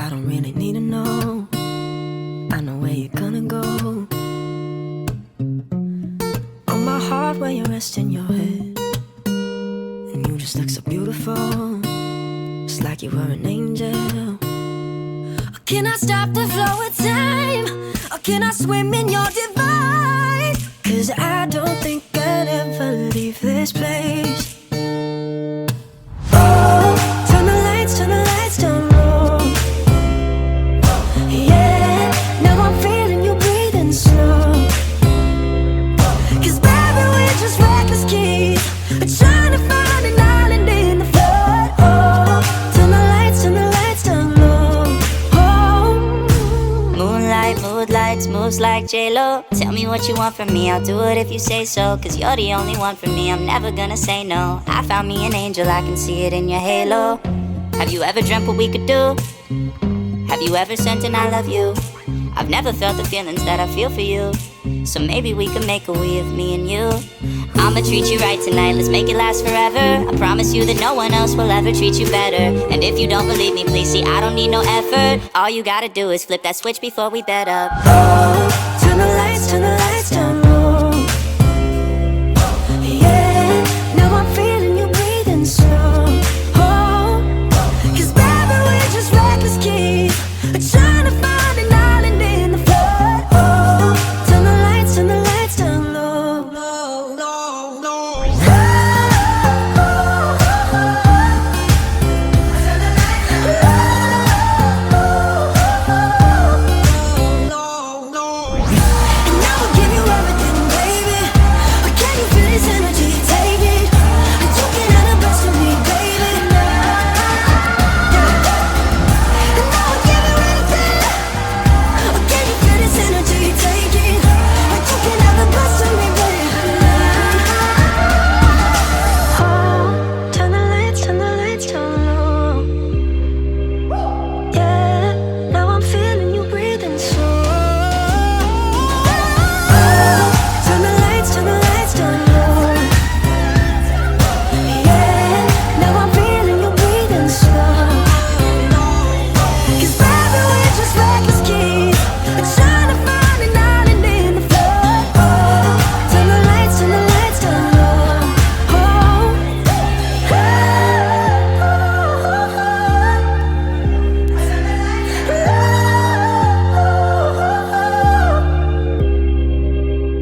I don't really need to know. I know where you're gonna go. On my heart where you're resting your head, and you just look so beautiful, just like you were an angel. Can I stop the flow of time, or can I swim in your divine? 'Cause I don't think I'd ever leave this place. Oh, turn the lights down low. Yeah, now I'm feeling you breathing slow. 'Cause baby, we're just reckless kids, trying to find an island in the flood. Oh, turn the lights down low. Moonlight, mood lights, moves like J-Lo. Tell me what you want from me, I'll do it if you say so. 'Cause you're the only one for me, I'm never gonna say no. I found me an angel, I can see it in your halo. Have you ever dreamt what we could do? Have you ever sent an I love you? I've never felt the feelings that I feel for you. So maybe we can make a we of me and you. I'ma treat you right tonight, let's make it last forever. I promise you that no one else will ever treat you better. And if you don't believe me, please see, I don't need no effort. All you gotta do is flip that switch before we bed up. Oh, turn the lights